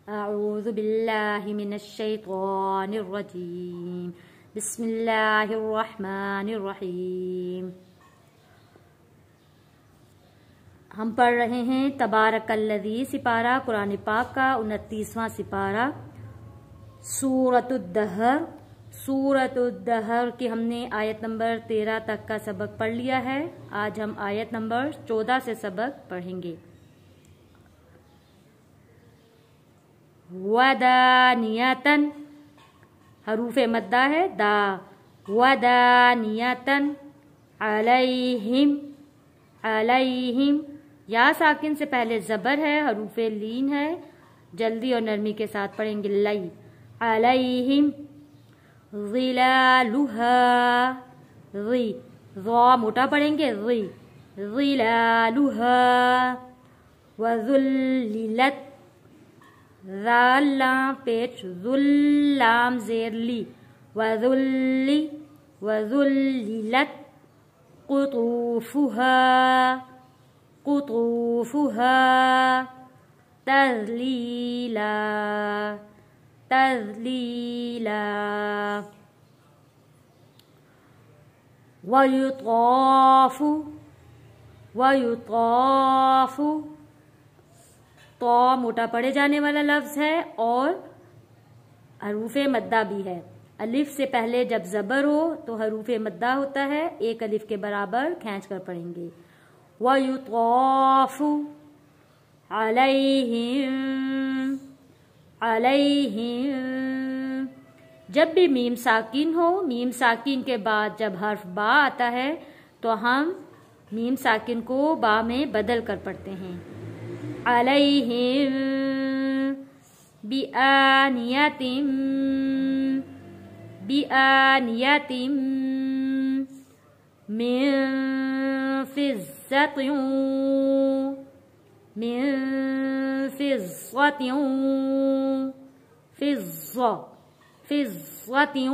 अऊज़ु बिल्लाहि मिनश्शैतानिर रजीम बिस्मिल्लाहिर रहमानिर रहीम। हम पढ़ रहे हैं तबारकल्लज़ी सिपारा कुरान पाक का 29वां सिपारा सूरतुद्दहर की हमने आयत नंबर 13 तक का सबक पढ़ लिया है। आज हम आयत नंबर 14 से सबक पढ़ेंगे। वदानियतन हरूफ मद्दा है दा, वदानियतन अलैहिम, अलैहिम या साकिन से पहले जबर है, हरूफ लीन है, जल्दी और नरमी के साथ पढ़ेंगे। लई अलैहिम ज़िलालुहा, ज़ी ज़ा मोटा पढ़ेंगे, ज़ी ज़िलालुहा वज़ुल्लिलत ज़ाल्लाम पेश ज़ुल्लाम ज़ेरली वज़ुल्ली वज़ुल्लिलत क़ुतूफ़ुहा, क़ुतूफ़ुहा तज़लीला, तज़लीला वयुताफ़ु, वयुताफ़ु तो मोटा पढ़े जाने वाला लफ्ज है और हरूफ मद्दा भी है। अलिफ से पहले जब जबर हो तो हरूफ मद्दा होता है, एक अलिफ के बराबर खींच कर पढ़ेंगे। वयुताफ़ु अलैहिम, अलैहिम जब भी मीम साकिन हो, मीम साकिन के बाद जब हर्फ बा आता है तो हम मीम साकिन को बा में बदल कर पढ़ते हैं। अलैहिम बिआनियतिम, बिआनियतिम मिन फिज़्ज़तिन, मिन फिज़्ज़तिन, फिज़्ज़ा फिज़्ज़तिन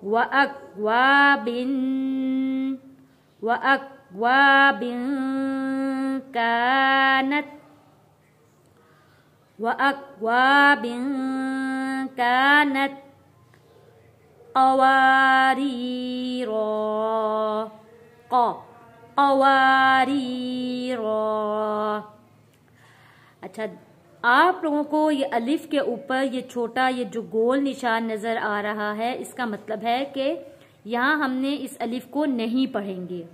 वअक्वाबिन, वअक्वाबिन कानत, वअक्वाबिन कानत क़वारीरा, क़वारीरा। अच्छा, आप लोगों को ये अलिफ के ऊपर ये छोटा ये जो गोल निशान नजर आ रहा है, इसका मतलब है कि यहाँ हमने इस अलिफ को नहीं पढ़ेंगे,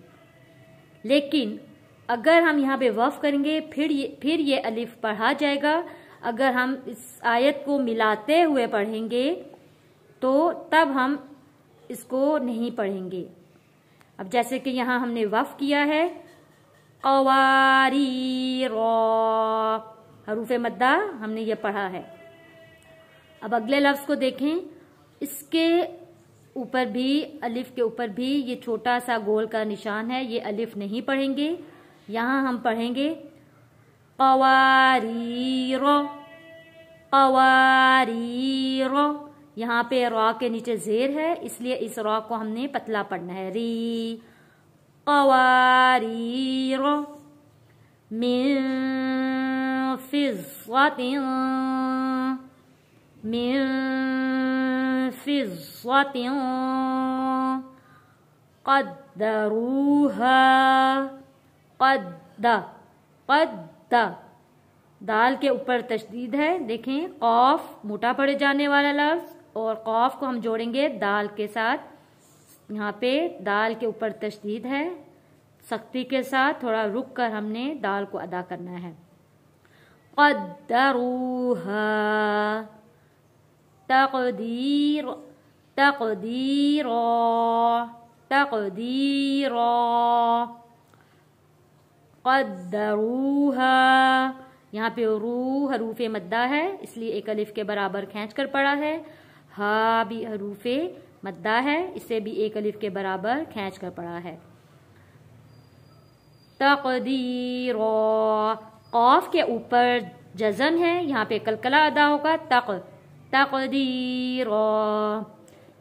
लेकिन अगर हम यहाँ पे वफ़ करेंगे फिर ये अलिफ पढ़ा जाएगा। अगर हम इस आयत को मिलाते हुए पढ़ेंगे तो तब हम इसको नहीं पढ़ेंगे। अब जैसे कि यहाँ हमने वफ़ किया है क़वारीरा, हरूफ मद्दा हमने ये पढ़ा है। अब अगले लफ्ज़ को देखें, इसके ऊपर भी अलिफ के ऊपर भी ये छोटा सा गोल का निशान है, ये अलिफ नहीं पढ़ेंगे। यहाँ हम पढ़ेंगे क़वारीरा, क़वारीरा। यहाँ पे रा के नीचे ज़ेर है, इसलिए इस रा को हमने पतला पढ़ना है। री क़वारीरा मिन फिज़्ज़तिन, मिन फिज़्ज़तिन क़द्दरूहा, क़द्दा, क़द्दा दाल के ऊपर तशदीद है। देखें, क़ाफ मोटा पढ़े जाने वाला लफ्ज़ और क़ाफ को हम जोड़ेंगे दाल के साथ। यहाँ पे दाल के ऊपर तशदीद है, सख्ती के साथ थोड़ा रुक कर हमने दाल को अदा करना है। क़द्दरूहा तक़दीर, तक़दीरा, तक़दीरा क़द्दरूहा। यहाँ पे रू हरूफ मद्दा है, इसलिए एक अलिफ के बराबर खींच कर पढ़ा है। हा भी हरूफ मद्दा है, इसे भी एक अलिफ के बराबर खींच कर पढ़ा है। तक़दीरा, क़ाफ के ऊपर जज़न है, यहाँ पे कलकला अदा होगा। तक़दीरा।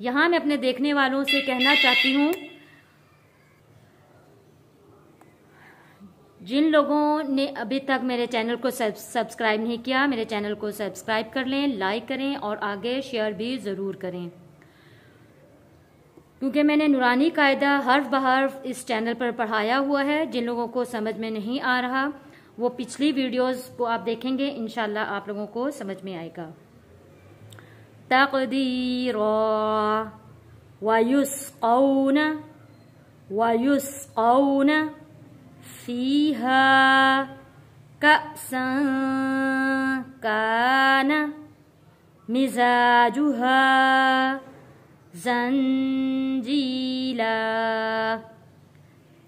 यहाँ मैं अपने देखने वालों से कहना चाहती हूँ جن لوگوں نے ابھی تک میرے چینل کو سبسکرائب نہیں کیا، میرے چینل کو سبسکرائب کر لیں، لائک کریں اور آگے شیئر بھی ضرور کریں، کیونکہ میں نے نورانی قاعدہ حرف بحرف اس چینل پر پڑھایا ہوا ہے۔ جن لوگوں کو سمجھ میں نہیں آ رہا وہ پچھلی ویڈیوز کو آپ دیکھیں گے، انشاءاللہ آپ لوگوں کو سمجھ میں آئے گا۔ تقدیرا وَيُسْقَوْنَ فِيهَا كَأْسًا كَانَ مِزَاجُهَا زَنْجِيلًا۔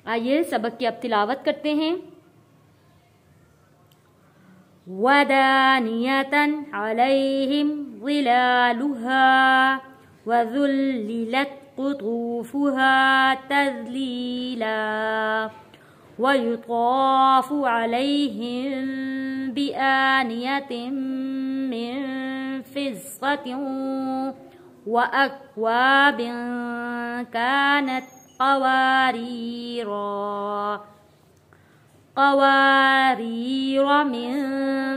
آئیے سبق کی اب تلاوت کرتے ہیں۔ وَدَانِيَةً عَلَيْهِمْ ظِلَالُهَا وَذُلِّلَتْ قُطُوفُهَا تَذْلِيلًا وَيُطَافُ عَلَيْهِمْ بِآنِيَةٍ مِّن فِضَّةٍ وَأَكْوَابٍ كَانَتْ قوارير من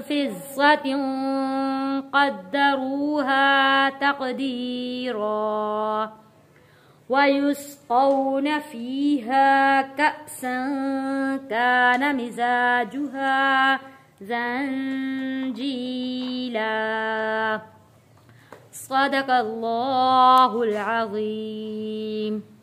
فضة قدروها تقديرا ويسقون فيها كأسا كان مزاجها زنجيلا۔ صدق الله العظيم۔